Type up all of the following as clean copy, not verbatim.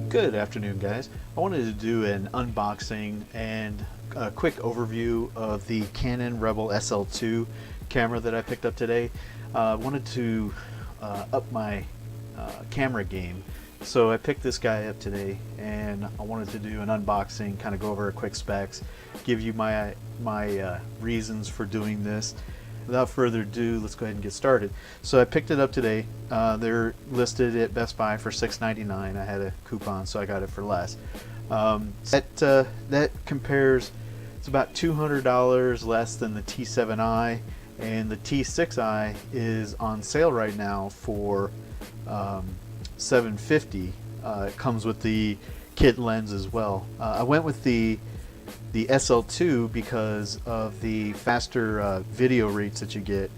Good afternoon, guys. I wanted to do an unboxing and a quick overview of the Canon Rebel SL2 camera that I picked up today. I wanted to up my camera game, so I picked this guy up today and I wanted to do an unboxing, kind of go over a quick specs, give you my reasons for doing this. Without further ado, let's go ahead and get started. So I picked it up today. They're listed at Best Buy for $6.99. I had a coupon, so I got it for less. That compares, it's about $200 less than the T7i, and the T6i is on sale right now for $750. It comes with the kit lens as well. I went with the SL2 because of the faster video rates that you get.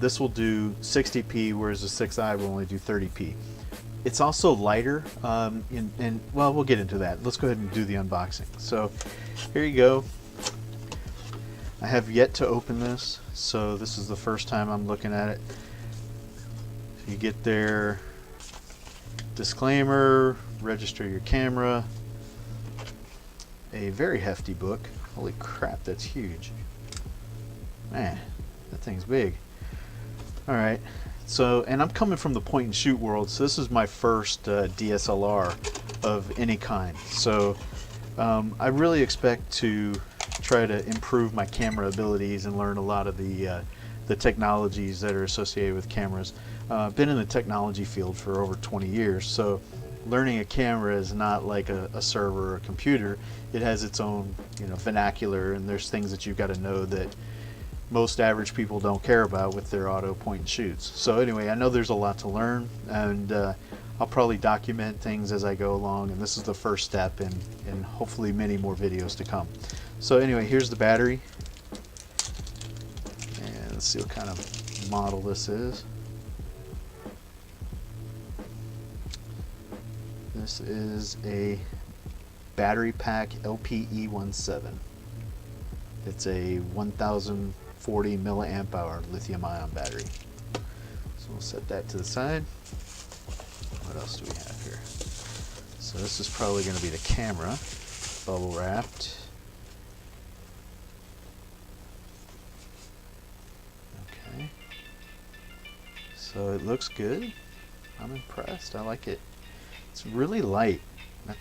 This will do 60p, whereas the 6i will only do 30p. It's also lighter, and well, we'll get into that. Let's go ahead and do the unboxing. So here you go. I have yet to open this, so this is the first time I'm looking at it. So you get their disclaimer, register your camera, a very hefty book. Holy crap, that's huge. Man, that thing's big. Alright, so, and I'm coming from the point and shoot world, so this is my first DSLR of any kind. So I really expect to try to improve my camera abilities and learn a lot of the technologies that are associated with cameras. I've been in the technology field for over 20 years, so learning a camera is not like a server or a computer. It has its own, vernacular, and there's things that you've got to know that most average people don't care about with their auto point and shoots. So anyway, I know there's a lot to learn, and I'll probably document things as I go along, and this is the first step in hopefully many more videos to come. So anyway, here's the battery, and let's see what kind of model this is. This is a battery pack LPE17. It's a 1040 milliamp hour lithium ion battery. So we'll set that to the side. What else do we have here? So this is probably going to be the camera, bubble wrapped. Okay. So it looks good. I'm impressed. I like it. It's really light.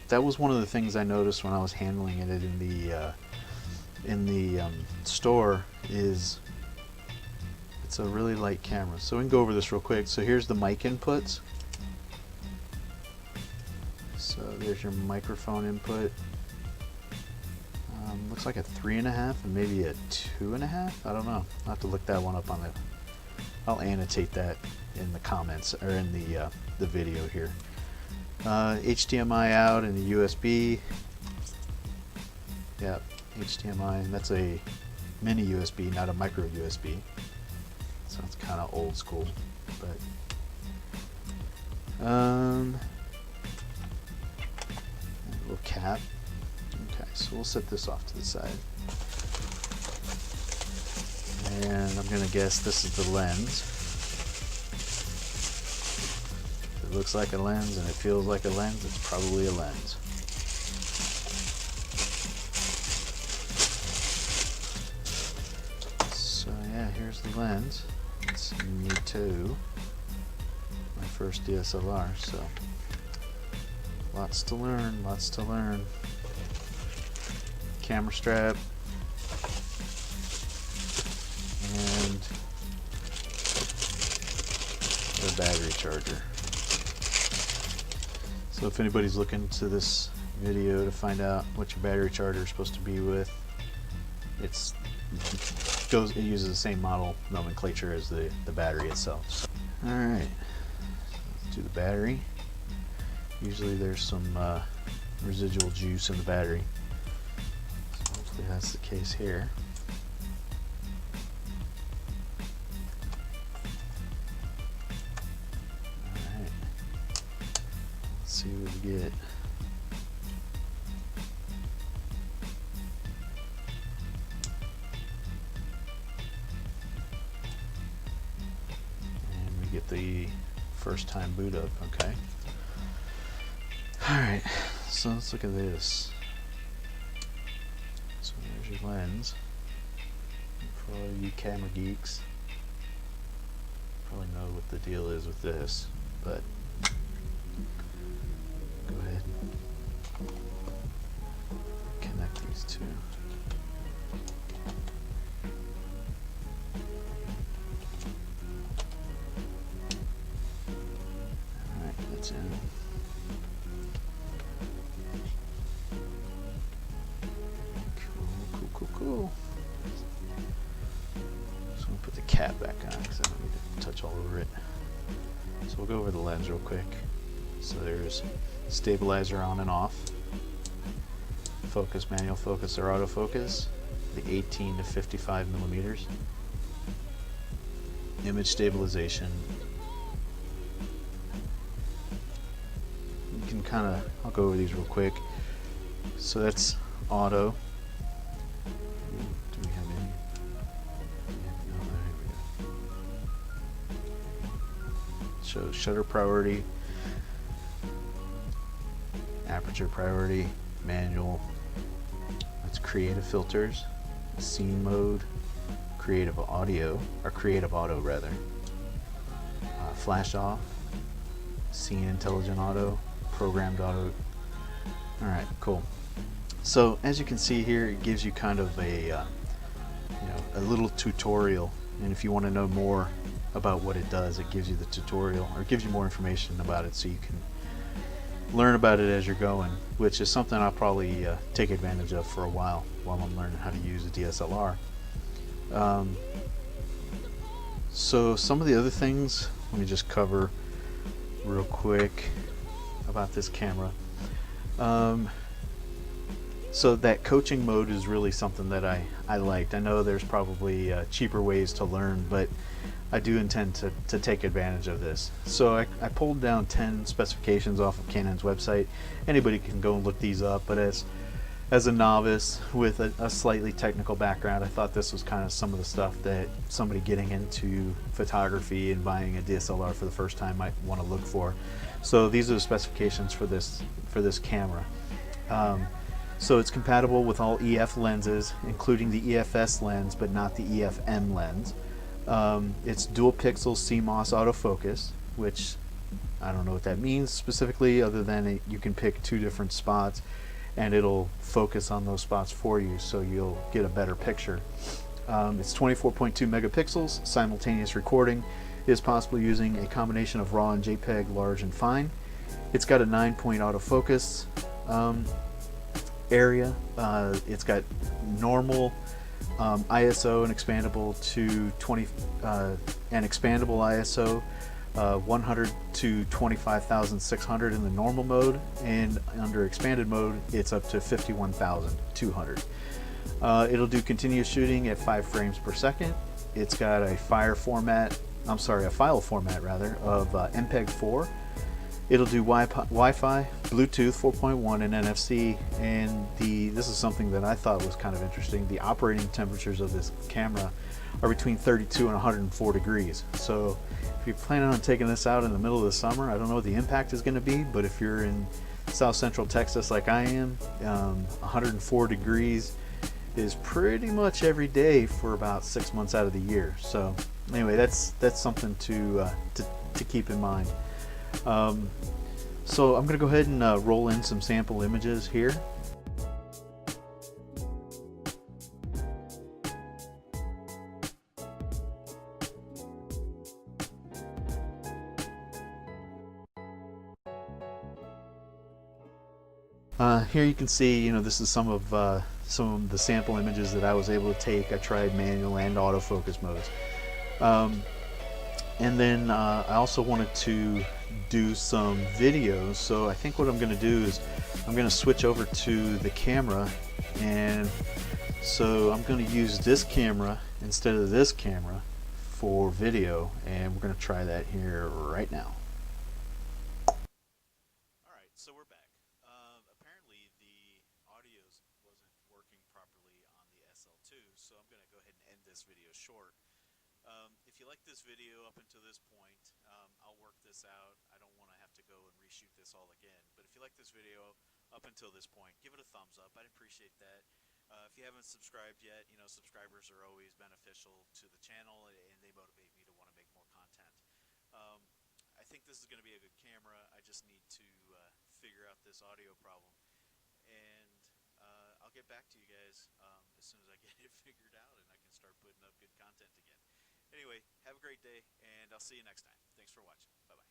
That was one of the things I noticed when I was handling it in the store. Is it's a really light camera. So we can go over this real quick. So here's the mic inputs. So there's your microphone input. Looks like a 3.5 and maybe a 2.5. I don't know. I'll have to look that one up on the. I'll annotate that in the comments or in the video here. HDMI out and a USB. Yep, HDMI, and that's a mini USB, not a micro USB. So it's kind of old school, but a little cap. Okay, so we'll set this off to the side, and I'm gonna guess this is the lens. It looks like a lens and it feels like a lens, it's probably a lens. So yeah, here's the lens. It's me too. My first DSLR, so lots to learn, lots to learn. Camera strap. And the battery charger. So if anybody's looking to this video to find out what your battery charger is supposed to be with, it uses the same model nomenclature as the battery itself. So, alright, let's do the battery. Usually there's some residual juice in the battery, so hopefully that's the case here. See what we get. And we get the first time boot up. Okay. Alright, so let's look at this. So there's your lens. For all you camera geeks, probably know what the deal is with this, but go ahead and connect these two. Alright, that's in. Cool. So I'm going to put the cap back on because I don't need to touch all over it. So we'll go over the lens real quick. So there's stabilizer on and off, focus, manual focus or autofocus, the 18 to 55 millimeters, image stabilization. You can kind of, I'll go over these real quick. So that's auto. Do we have any? Yeah, no, there we go. Shows shutter priority, aperture priority, manual. That's creative filters, scene mode, creative audio, or creative auto rather, flash off, scene intelligent auto, programmed auto. Alright, cool. So as you can see here, it gives you kind of a a little tutorial, and if you want to know more about what it does, it gives you the tutorial, or gives you more information about it so you can learn about it as you're going, which is something I'll probably take advantage of for a while I'm learning how to use a DSLR. So some of the other things, let me just cover real quick about this camera. So that coaching mode is really something that I liked. I know there's probably cheaper ways to learn, but I do intend to take advantage of this. So I pulled down 10 specifications off of Canon's website. Anybody can go and look these up, but as a novice with a slightly technical background, I thought this was kind of some of the stuff that somebody getting into photography and buying a DSLR for the first time might want to look for. So these are the specifications for this camera. So it's compatible with all EF lenses, including the EFS lens, but not the EFM lens. It's dual pixel CMOS autofocus, which I don't know what that means specifically, other than you can pick two different spots and it'll focus on those spots for you, so you'll get a better picture. It's 24.2 megapixels. Simultaneous recording is possible using a combination of RAW and JPEG, large and fine. It's got a 9-point autofocus area. It's got normal ISO and expandable to 20 and expandable ISO 100 to 25,600 in the normal mode, and under expanded mode it's up to 51,200. It'll do continuous shooting at 5 frames per second. It's got a file format rather of MPEG-4. It'll do Wi-Fi, Bluetooth 4.1, and NFC. And this is something that I thought was kind of interesting. The operating temperatures of this camera are between 32 and 104 degrees. So if you're planning on taking this out in the middle of the summer, I don't know what the impact is going to be, but if you're in South Central Texas like I am, 104 degrees is pretty much every day for about 6 months out of the year. So anyway, that's something to keep in mind. So I'm going to go ahead and roll in some sample images here. Here you can see, this is some of the sample images that I was able to take. I tried manual and autofocus modes. And then I also wanted to do some videos, so I think what I'm going to do is I'm going to switch over to the camera, and so I'm going to use this camera instead of this camera for video, and we're going to try that here right now. Alright, so we're back. Apparently the audio wasn't working properly on the SL2, so I'm going to go ahead and end this video short. If you like like this video up until this point, I'll work this out. I don't want to have to go and reshoot this all again. But if you like this video up until this point, give it a thumbs up. I'd appreciate that. If you haven't subscribed yet, you know, subscribers are always beneficial to the channel, and they motivate me to want to make more content. I think this is going to be a good camera. I just need to figure out this audio problem. And I'll get back to you guys as soon as I get it figured out and I can start putting up good content again. Anyway, have a great day, and I'll see you next time. Thanks for watching. Bye-bye.